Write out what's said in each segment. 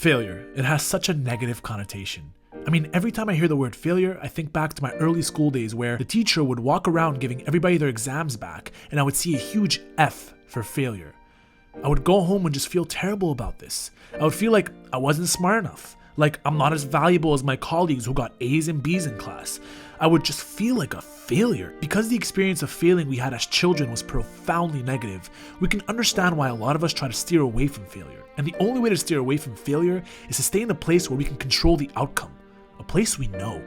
Failure. It has such a negative connotation. I mean, every time I hear the word failure, I think back to my early school days where the teacher would walk around giving everybody their exams back, and I would see a huge F for failure. I would go home and just feel terrible about this. I would feel like I wasn't smart enough, like I'm not as valuable as my colleagues who got A's and B's in class. I would just feel like a failure. Because the experience of failing we had as children was profoundly negative, we can understand why a lot of us try to steer away from failure. And the only way to steer away from failure is to stay in a place where we can control the outcome. A place we know.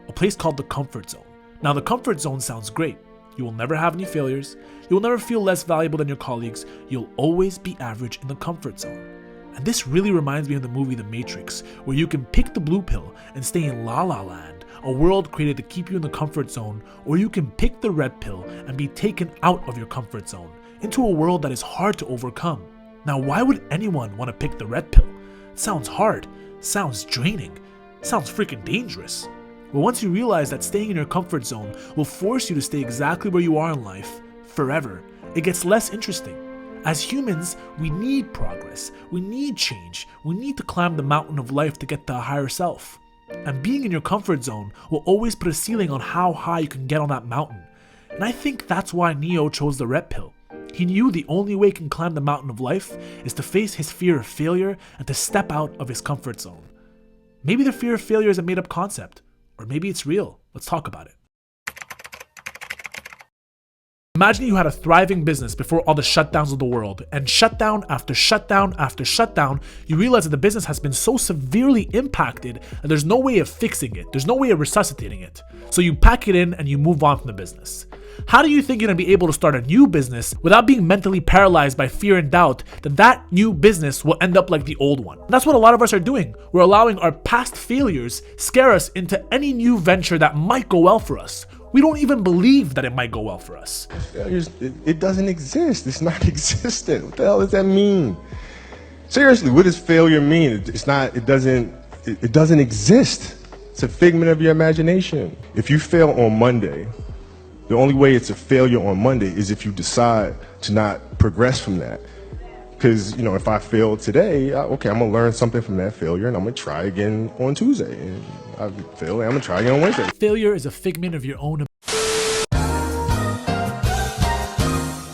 A place called the comfort zone. Now, the comfort zone sounds great. You will never have any failures. You will never feel less valuable than your colleagues. You'll always be average in the comfort zone. And this really reminds me of the movie The Matrix, where you can pick the blue pill and stay in La La Land, a world created to keep you in the comfort zone, or you can pick the red pill and be taken out of your comfort zone, into a world that is hard to overcome. Now, why would anyone want to pick the red pill? It sounds hard, sounds draining, sounds freaking dangerous. But once you realize that staying in your comfort zone will force you to stay exactly where you are in life, forever, it gets less interesting. As humans, we need progress, we need change, we need to climb the mountain of life to get to a higher self. And being in your comfort zone will always put a ceiling on how high you can get on that mountain. And I think that's why Neo chose the red pill. He knew the only way he can climb the mountain of life is to face his fear of failure and to step out of his comfort zone. Maybe the fear of failure is a made-up concept, or maybe it's real. Let's talk about it. Imagine you had a thriving business before all the shutdowns of the world, and shutdown after shutdown after shutdown, you realize that the business has been so severely impacted that there's no way of fixing it, there's no way of resuscitating it. So you pack it in and you move on from the business. How do you think you're going to be able to start a new business without being mentally paralyzed by fear and doubt that that new business will end up like the old one? That's what a lot of us are doing. We're allowing our past failures scare us into any new venture that might go well for us. We don't even believe that it might go well for us. Failures, it doesn't exist. It's not existent. What the hell does that mean? Seriously, what does failure mean? It doesn't exist. It's a figment of your imagination. If you fail on Monday, the only way it's a failure on Monday is if you decide to not progress from that. Because, if I fail today, okay, I'm going to learn something from that failure and I'm going to try again on Tuesday. And I fail, and I'm going to try again on Wednesday. Failure is a figment of your own.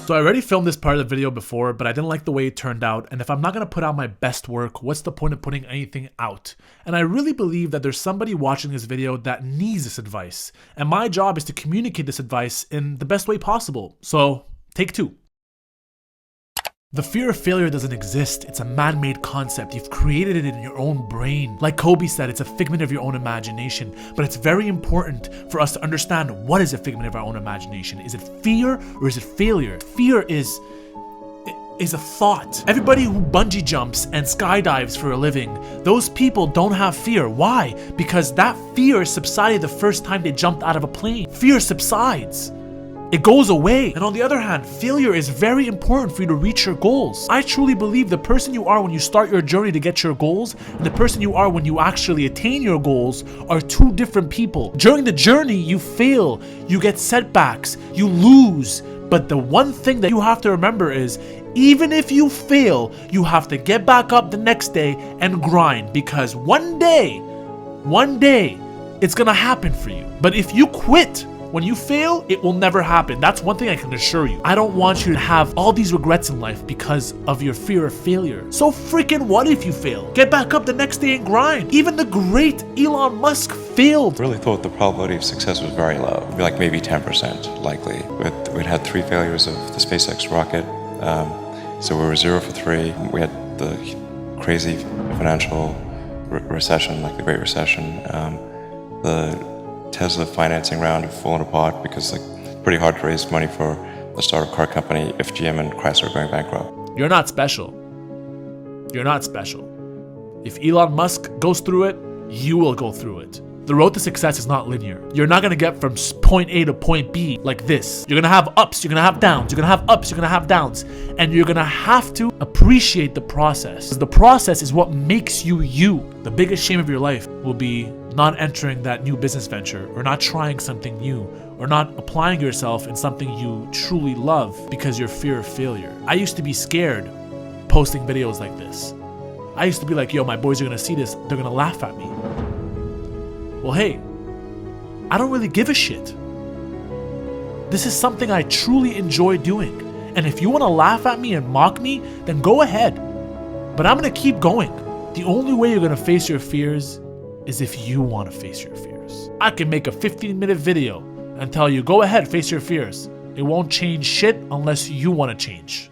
So I already filmed this part of the video before, but I didn't like the way it turned out. And if I'm not going to put out my best work, what's the point of putting anything out? And I really believe that there's somebody watching this video that needs this advice. And my job is to communicate this advice in the best way possible. So take two. The fear of failure doesn't exist. It's a man-made concept. You've created it in your own brain. Like Kobe said, it's a figment of your own imagination. But it's very important for us to understand what is a figment of our own imagination. Is it fear or is it failure? Fear is a thought. Everybody who bungee jumps and skydives for a living, those people don't have fear. Why? Because that fear subsided the first time they jumped out of a plane. Fear subsides. It goes away. And on the other hand, failure is very important for you to reach your goals. I truly believe the person you are when you start your journey to get your goals and the person you are when you actually attain your goals are two different people. During the journey, you fail, you get setbacks, you lose. But the one thing that you have to remember is, even if you fail, you have to get back up the next day and grind, because one day, it's gonna happen for you. But if you quit when you fail, it will never happen. That's one thing I can assure you. I don't want you to have all these regrets in life because of your fear of failure. So freaking what if you fail? Get back up the next day and grind. Even the great Elon Musk failed. I really thought the probability of success was very low, like maybe 10% likely. We'd had 3 failures of the SpaceX rocket, so we were 0 for 3. We had the crazy financial recession, like the Great Recession. The Tesla financing round have fallen apart because it's pretty hard to raise money for a startup car company if GM and Chrysler are going bankrupt. You're not special. You're not special. If Elon Musk goes through it, you will go through it. The road to success is not linear. You're not gonna get from point A to point B like this. You're gonna have ups, you're gonna have downs, you're gonna have ups, you're gonna have downs. And you're gonna have to appreciate the process. The process is what makes you you. The biggest shame of your life will be not entering that new business venture, or not trying something new, or not applying yourself in something you truly love because your fear of failure. I used to be scared posting videos like this. I used to be like, yo, my boys are gonna see this, they're gonna laugh at me. Well, hey, I don't really give a shit. This is something I truly enjoy doing. And if you wanna laugh at me and mock me, then go ahead. But I'm gonna keep going. The only way you're gonna face your fears is if you wanna face your fears. I can make a 15-minute video and tell you, go ahead, face your fears. It won't change shit unless you wanna change.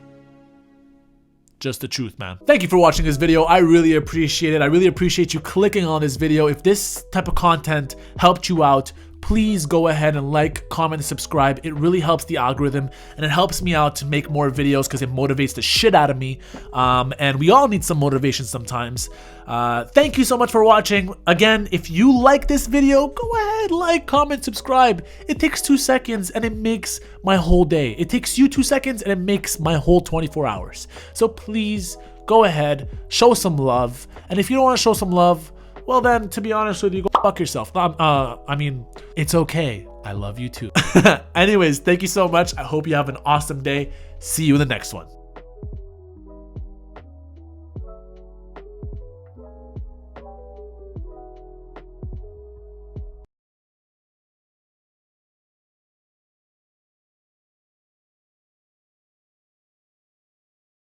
Just the truth, man. Thank you for watching this video. I really appreciate it. I really appreciate you clicking on this video. If this type of content helped you out, please go ahead and like, comment, and subscribe. It really helps the algorithm and it helps me out to make more videos because it motivates the shit out of me. And we all need some motivation sometimes. Thank you so much for watching. Again, if you like this video, go ahead, like, comment, subscribe. It takes 2 seconds and it makes my whole day. It takes you 2 seconds and it makes my whole 24 hours. So please go ahead, show some love. And if you don't want to show some love, well then, to be honest with you, go fuck yourself. I mean, it's okay. I love you too. Anyways, thank you so much. I hope you have an awesome day. See you in the next one.